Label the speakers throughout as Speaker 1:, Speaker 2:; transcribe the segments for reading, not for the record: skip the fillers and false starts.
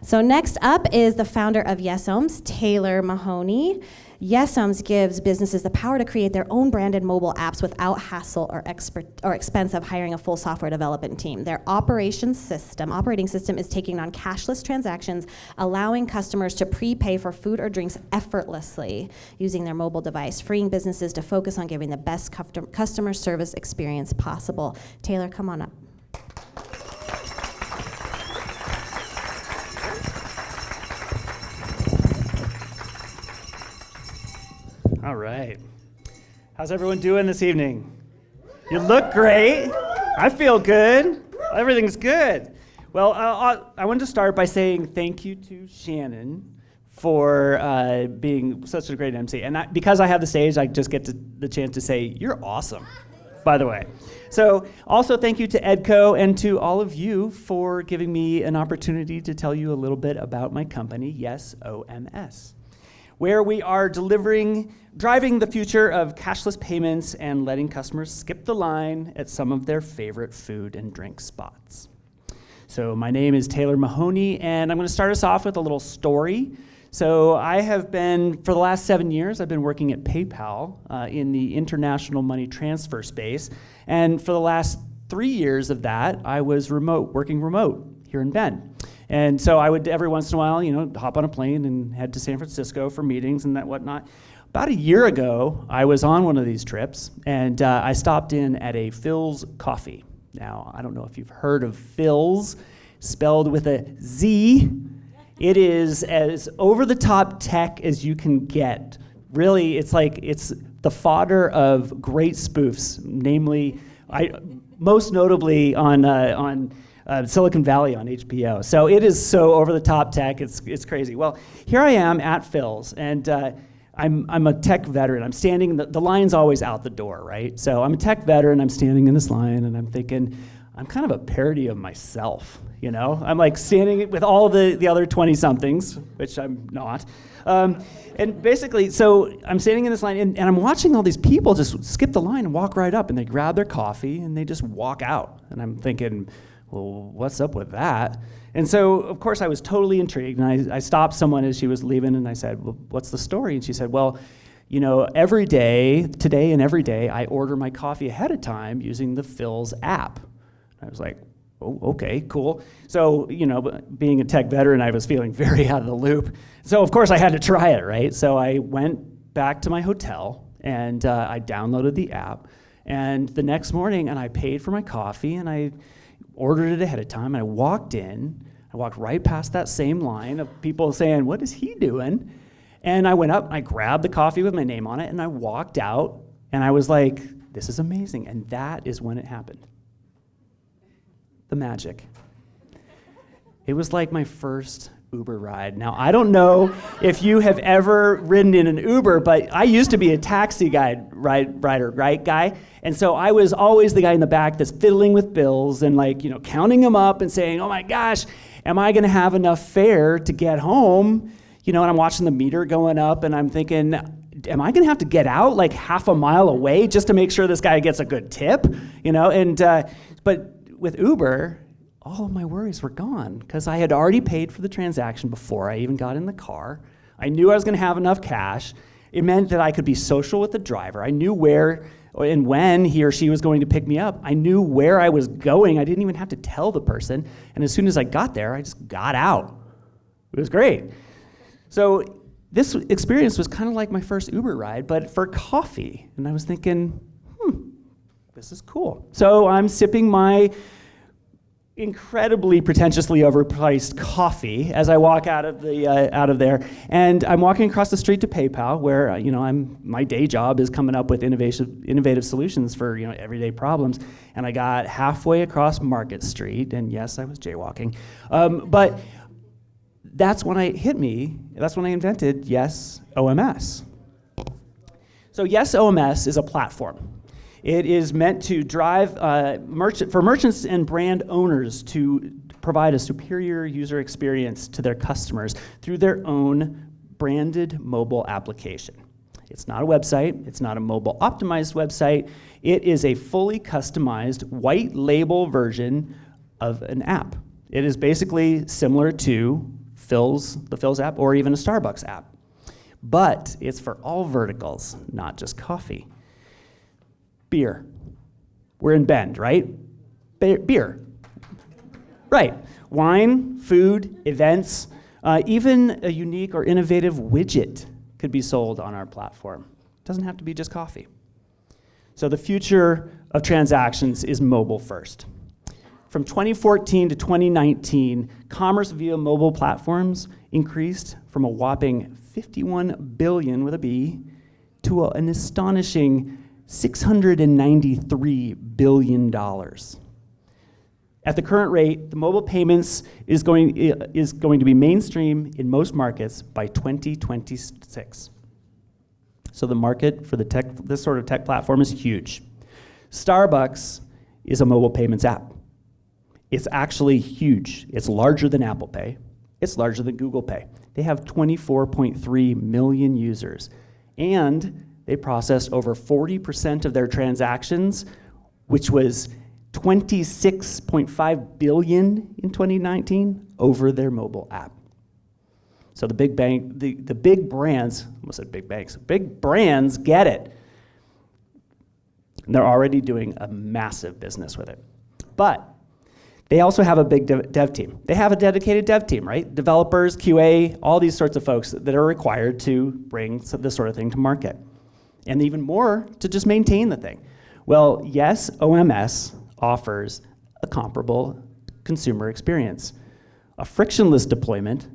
Speaker 1: So next up is the founder of yesOMS, Taylor Mahony. yesOMS gives businesses the power to create their own branded mobile apps without hassle or expense of hiring a full software development team. Their operating system is taking on cashless transactions, allowing customers to prepay for food or drinks effortlessly using their mobile device, freeing businesses to focus on giving the best customer service experience possible. Taylor, come on up.
Speaker 2: All right. How's everyone doing this evening? You look great. I feel good. Everything's good. Well, I wanted to start by saying thank you to Shannon for being such a great MC. And because I have the stage, I just get the chance to say, you're awesome, by the way. So also thank you to EDCO and to all of you for giving me an opportunity to tell you a little bit about my company, yesOMS, where we are driving the future of cashless payments and letting customers skip the line at some of their favorite food and drink spots. So my name is Taylor Mahony, and I'm going to start us off with a little story. So I have been, for the last 7 years, I've been working at PayPal in the international money transfer space. And for the last 3 years of that, I was working remote here in Bend. And so I would, every once in a while, hop on a plane and head to San Francisco for meetings and that whatnot. About a year ago, I was on one of these trips, and I stopped in at a Phil's Coffee. Now, I don't know if you've heard of Phil's, spelled with a Z. It is as over-the-top tech as you can get. Really, it's the fodder of great spoofs, namely, most notably on Silicon Valley on HBO. So it is so over-the-top tech, it's crazy. Well, here I am at Phil's, and I'm a tech veteran. I'm standing, the line's always out the door, right? So I'm a tech veteran, I'm standing in this line, and I'm thinking, I'm kind of a parody of myself, I'm like standing with all the other 20-somethings, which I'm not. And basically, so I'm standing in this line, and I'm watching all these people just skip the line and walk right up, and they grab their coffee, and they just walk out. And I'm thinking, well, what's up with that? And so, of course, I was totally intrigued, and I stopped someone as she was leaving, and I said, well, what's the story? And she said, well, every day, today and every day, I order my coffee ahead of time using the Phil's app. I was like, oh, okay, cool. So, being a tech veteran, I was feeling very out of the loop. So, of course, I had to try it, right? So I went back to my hotel, and I downloaded the app, and the next morning, and I paid for my coffee, and I ordered it ahead of time, and I walked right past that same line of people saying, what is he doing? And I went up, and I grabbed the coffee with my name on it, and I walked out, and I was like, this is amazing. And that is when it happened. The magic. It was like my first Uber ride. Now, I don't know if you have ever ridden in an Uber, but I used to be a taxi rider, right, guy? And so I was always the guy in the back that's fiddling with bills and counting them up and saying, oh my gosh, am I gonna have enough fare to get home? And I'm watching the meter going up, and I'm thinking, am I gonna have to get out like half a mile away just to make sure this guy gets a good tip? But with Uber, all of my worries were gone because I had already paid for the transaction before I even got in the car. I knew I was gonna have enough cash. It meant that I could be social with the driver. I knew where and when he or she was going to pick me up. I knew where I was going. I didn't even have to tell the person. And as soon as I got there, I just got out. It was great. So this experience was kind of like my first Uber ride, but for coffee. And I was thinking, this is cool. So I'm sipping my incredibly pretentiously overpriced coffee as I walk out of there, and I'm walking across the street to PayPal, where my day job is coming up with innovative solutions for everyday problems. And I got halfway across Market Street, and yes, I was jaywalking, but that's when That's when I invented yesOMS. So yesOMS is a platform. It is meant to drive merchants and brand owners to provide a superior user experience to their customers through their own branded mobile application. It's not a website. It's not a mobile optimized website. It is a fully customized white label version of an app. It is basically similar to the Phil's app, or even a Starbucks app. But it's for all verticals, not just coffee. Beer. We're in Bend, right? Beer. Right. Wine, food, events, even a unique or innovative widget could be sold on our platform. It doesn't have to be just coffee. So the future of transactions is mobile first. From 2014 to 2019, commerce via mobile platforms increased from a whopping 51 billion with a B to an astonishing $693 billion. At the current rate, the mobile payments is going to be mainstream in most markets by 2026. So the market for this sort of tech platform is huge. Starbucks is a mobile payments app. It's actually huge. It's larger than Apple Pay. It's larger than Google Pay. They have 24.3 million users, and they processed over 40% of their transactions, which was 26.5 billion in 2019, over their mobile app. So the big brands, almost said big banks, big brands get it. And they're already doing a massive business with it. But they also have a big dev team. They have a dedicated dev team, right? Developers, QA, all these sorts of folks that are required to bring this sort of thing to market. And even more to just maintain the thing. Well, yesOMS offers a comparable consumer experience. A frictionless deployment,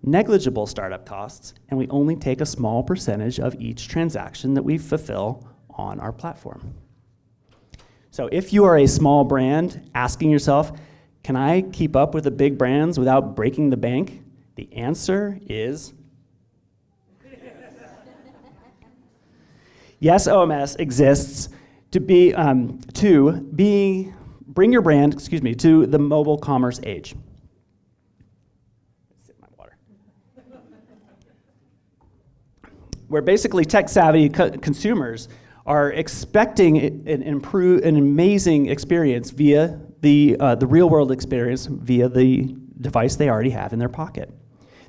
Speaker 2: negligible startup costs, and we only take a small percentage of each transaction that we fulfill on our platform. So if you are a small brand asking yourself, can I keep up with the big brands without breaking the bank? The answer is yesOMS exists to bring your brand, to the mobile commerce age. Sip my water. Where basically tech-savvy consumers are expecting an amazing experience via the real-world experience via the device they already have in their pocket.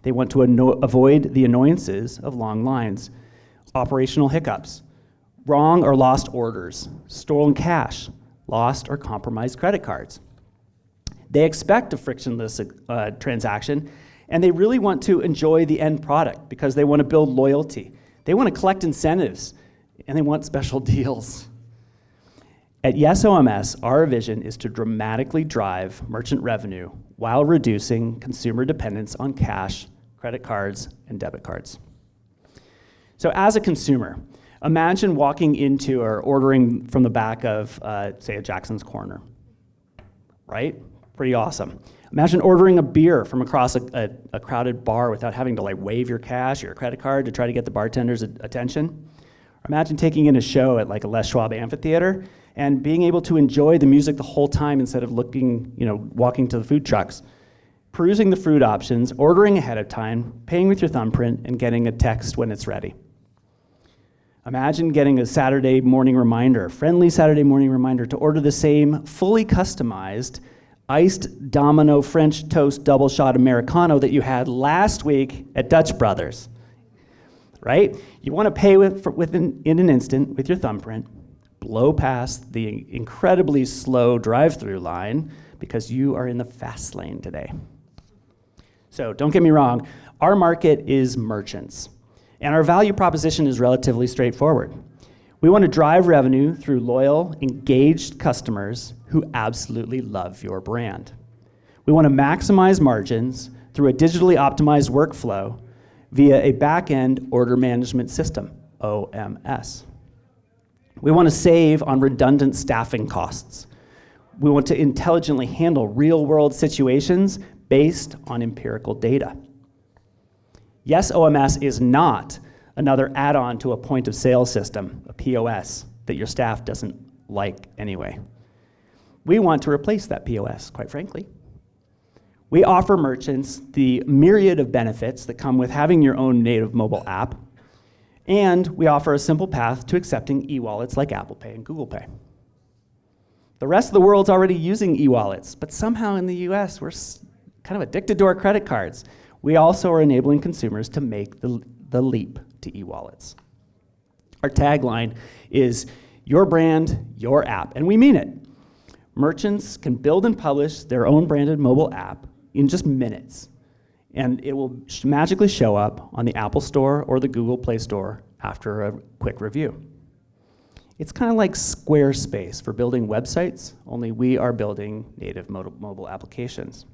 Speaker 2: They want to avoid the annoyances of long lines, operational hiccups, wrong or lost orders, stolen cash, lost or compromised credit cards. They expect a frictionless transaction, and they really want to enjoy the end product because they want to build loyalty. They want to collect incentives, and they want special deals. At yesOMS, our vision is to dramatically drive merchant revenue while reducing consumer dependence on cash, credit cards, and debit cards. So as a consumer, imagine walking into or ordering from the back of, say, a Jackson's Corner, right? Pretty awesome. Imagine ordering a beer from across a crowded bar without having to wave your cash or your credit card to try to get the bartender's attention. Imagine taking in a show at a Les Schwab amphitheater and being able to enjoy the music the whole time instead of walking to the food trucks. Perusing the food options, ordering ahead of time, paying with your thumbprint, and getting a text when it's ready. Imagine getting a friendly Saturday morning reminder to order the same fully customized iced Domino French toast double shot Americano that you had last week at Dutch Brothers, right? You want to pay in an instant with your thumbprint, blow past the incredibly slow drive-through line because you are in the fast lane today. So don't get me wrong, our market is merchants. And our value proposition is relatively straightforward. We want to drive revenue through loyal, engaged customers who absolutely love your brand. We want to maximize margins through a digitally optimized workflow via a back-end order management system, OMS. We want to save on redundant staffing costs. We want to intelligently handle real-world situations based on empirical data. yesOMS is not another add-on to a point-of-sale system, a POS, that your staff doesn't like anyway. We want to replace that POS, quite frankly. We offer merchants the myriad of benefits that come with having your own native mobile app, and we offer a simple path to accepting e-wallets like Apple Pay and Google Pay. The rest of the world's already using e-wallets, but somehow in the US, we're kind of addicted to our credit cards. we also are enabling consumers to make the leap to e-wallets. Our tagline is your brand, your app, and we mean it. Merchants can build and publish their own branded mobile app in just minutes, and it will magically show up on the Apple Store or the Google Play Store after a quick review. It's kind of like Squarespace for building websites, only we are building native mobile applications.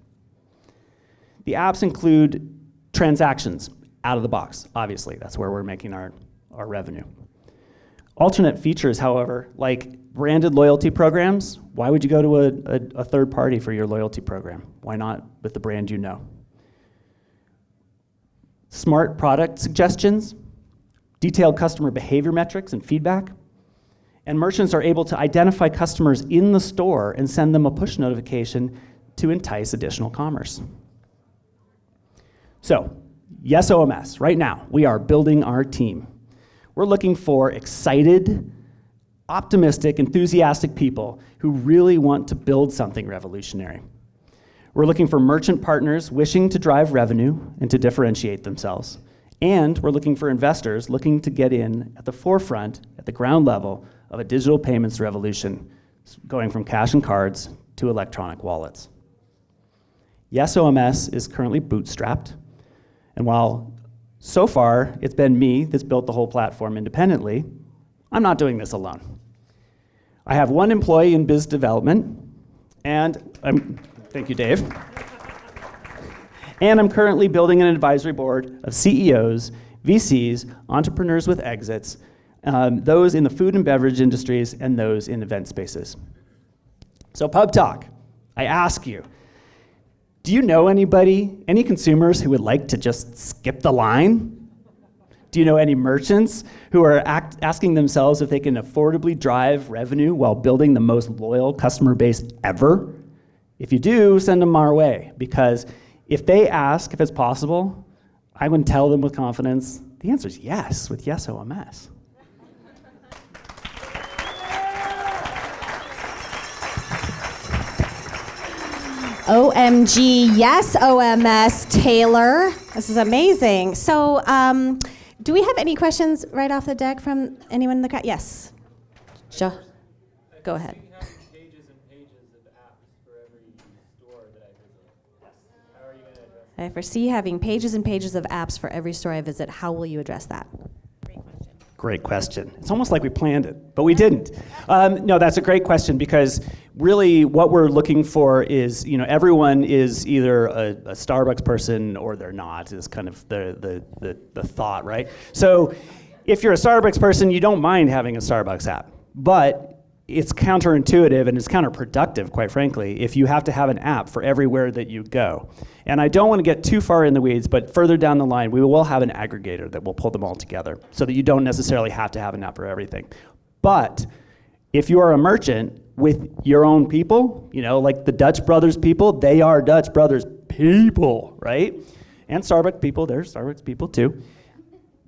Speaker 2: The apps include transactions out of the box, obviously. That's where we're making our revenue. Alternate features, however, like branded loyalty programs. Why would you go to a third party for your loyalty program? Why not with the brand you know? Smart product suggestions, detailed customer behavior metrics and feedback, and merchants are able to identify customers in the store and send them a push notification to entice additional commerce. So, yesOMS, right now, we are building our team. We're looking for excited, optimistic, enthusiastic people who really want to build something revolutionary. We're looking for merchant partners wishing to drive revenue and to differentiate themselves. And we're looking for investors looking to get in at the forefront, at the ground level, of a digital payments revolution, going from cash and cards to electronic wallets. yesOMS is currently bootstrapped, and while so far it's been me that's built the whole platform independently, I'm not doing this alone. I have one employee in biz development, and thank you, Dave. And I'm currently building an advisory board of CEOs, VCs, entrepreneurs with exits, those in the food and beverage industries, and those in event spaces. So PubTalk, I ask you, do you know anybody, any consumers who would like to just skip the line? Do you know any merchants who are asking themselves if they can affordably drive revenue while building the most loyal customer base ever? If you do, send them our way, because if they ask if it's possible, I would tell them with confidence, the answer is yes, with yesOMS.
Speaker 1: OMG, yes, OMS, Taylor. This is amazing. So, do we have any questions right off the deck from anyone in the crowd? Yes. Go ahead.
Speaker 3: Pages and pages of apps for every store that I visit. How are you going to address that?
Speaker 1: I foresee having pages and pages of apps for every store I visit. How will you address that?
Speaker 2: Great question. It's almost like we planned it, but we didn't. No, that's a great question, because really what we're looking for is, everyone is either a Starbucks person or they're not, is kind of the thought, right? So if you're a Starbucks person, you don't mind having a Starbucks app, but it's counterintuitive and it's counterproductive, quite frankly, if you have to have an app for everywhere that you go. And I don't want to get too far in the weeds, but further down the line, we will have an aggregator that will pull them all together so that you don't necessarily have to have an app for everything. But if you are a merchant with your own people, like the Dutch Brothers people, they are Dutch Brothers people, right? And Starbucks people, they're Starbucks people too.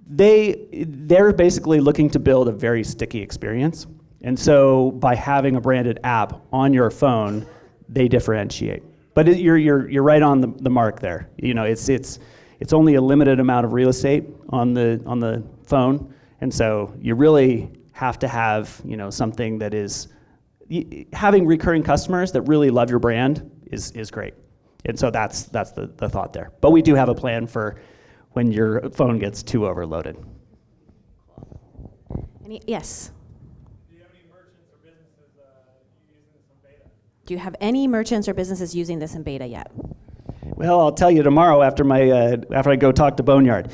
Speaker 2: They're basically looking to build a very sticky experience. And so by having a branded app on your phone, they differentiate. But you're right on the mark there. It's only a limited amount of real estate on the phone, and so you really have to have something that is having recurring customers that really love your brand is great. And so that's the thought there. But we do have a plan for when your phone gets too overloaded.
Speaker 1: Yes.
Speaker 3: Do you have any merchants or businesses using this in beta?
Speaker 1: Do you have any merchants or businesses using this in beta yet?
Speaker 2: Well, I'll tell you tomorrow after I go talk to Boneyard.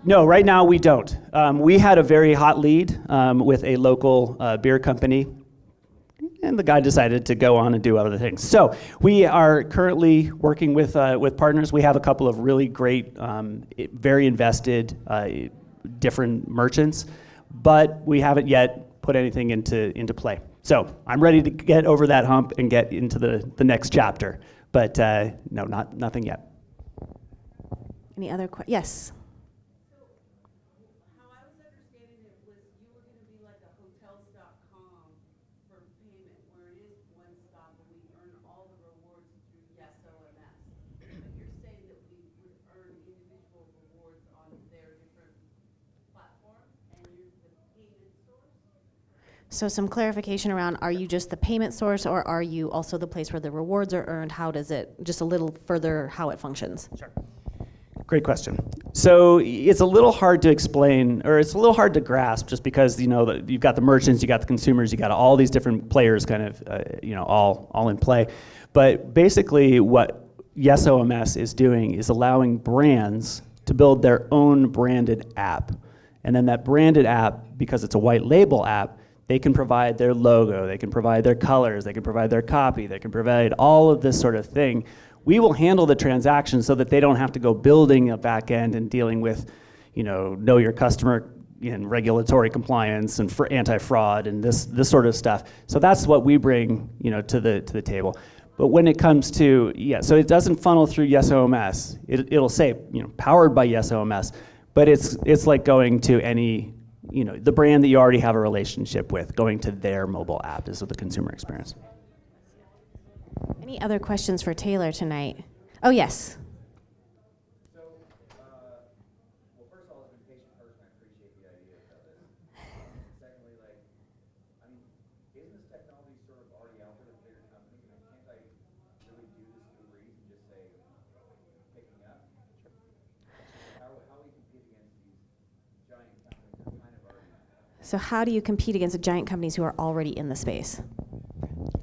Speaker 2: No, right now we don't. We had a very hot lead with a local beer company, and the guy decided to go on and do other things. So we are currently working with partners. We have a couple of really great, very invested, different merchants, but we haven't yet put anything into play. So I'm ready to get over that hump and get into the next chapter, but no, nothing yet.
Speaker 1: Any other questions? Yes.
Speaker 4: How I was understanding it was you were going to be like a hotels.com for payment, where it is one stop and we earn all the rewards through yesOMS. But you're saying that we would
Speaker 1: So some clarification around, are you just the payment source, or are you also the place where the rewards are earned? How does it, just a little further, how it functions?
Speaker 2: Sure. Great question. So it's a little hard to explain, or it's a little hard to grasp, just because you've got the merchants, you got the consumers, you got all these different players, kind of all in play. But basically, what yesOMS is doing is allowing brands to build their own branded app, and then that branded app, because it's a white label app, they can provide their logo, they can provide their colors, they can provide their copy, they can provide all of this sort of thing. We will handle the transaction so that they don't have to go building a back end and dealing with, know your customer and regulatory compliance and for anti-fraud and this sort of stuff. So that's what we bring, to the table. But when it comes to, so it doesn't funnel through yesOMS. It'll say, powered by yesOMS, but it's like going to any, the brand that you already have a relationship with, going to their mobile app is the consumer experience.
Speaker 1: Any other questions for Taylor tonight? Oh, yes.
Speaker 5: So, well, first of all, as a patient person, I appreciate the idea of this. Secondly, isn't this technology sort of already out there with bigger companies? Can't I really do this through Reed and just say, picking up? How we compete against these giant companies who are kind of already?
Speaker 1: So how do you compete against the giant companies who are already in the space?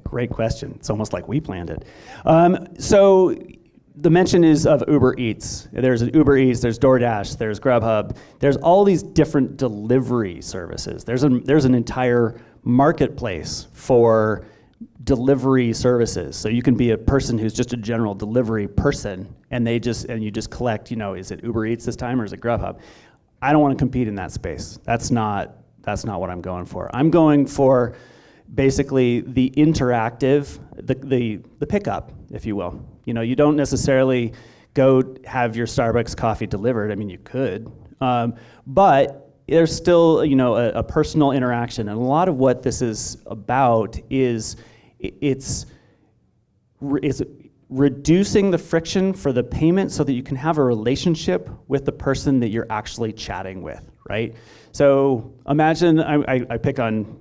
Speaker 2: Great question. It's almost like we planned it. So the mention is of Uber Eats. There's Uber Eats, there's DoorDash, there's Grubhub. There's all these different delivery services. There's an entire marketplace for delivery services. So you can be a person who's just a general delivery person, and you just collect, is it Uber Eats this time or is it Grubhub? I don't want to compete in that space. That's not what I'm going for. I'm going for basically the interactive, the pickup, if you will. You don't necessarily go have your Starbucks coffee delivered. I mean, you could, but there's still a personal interaction, and a lot of what this is about is it's reducing the friction for the payment so that you can have a relationship with the person that you're actually chatting with, right? So imagine, I pick on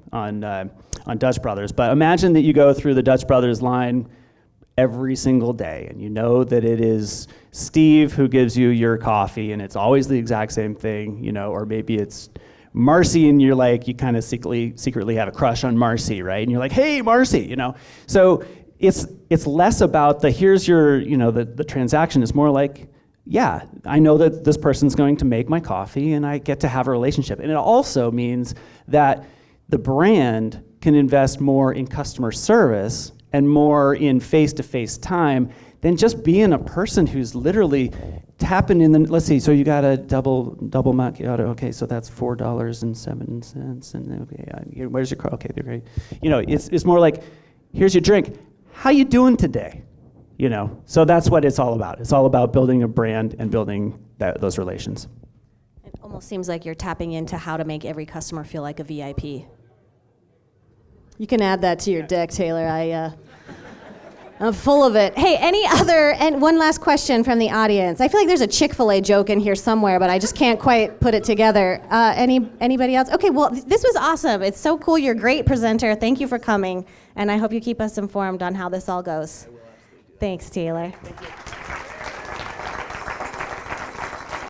Speaker 2: Dutch Brothers, but imagine that you go through the Dutch Brothers line every single day, and you know that it is Steve who gives you your coffee, and it's always the exact same thing, or maybe it's Marcy, and you kind of secretly have a crush on Marcy, right? And you're like, hey, Marcy, So it's less about here's your, the transaction. It's more like, yeah, I know that this person's going to make my coffee, and I get to have a relationship. And it also means that the brand can invest more in customer service and more in face-to-face time than just being a person who's literally tapping in let's see, so you got a double macchiato, okay, so that's $4.07, and okay, where's your car? Okay, they're great. It's more like, here's your drink. How you doing today? So that's what it's all about. It's all about building a brand and building those relations.
Speaker 1: It almost seems like you're tapping into how to make every customer feel like a VIP. You can add that to your deck, Taylor. I'm full of it. Hey, and one last question from the audience. I feel like there's a Chick-fil-A joke in here somewhere, but I just can't quite put it together. Anybody else? Okay, well, this was awesome. It's so cool. You're a great presenter. Thank you for coming, and I hope you keep us informed on how this all goes. Thanks, Taylor.
Speaker 2: Thank you.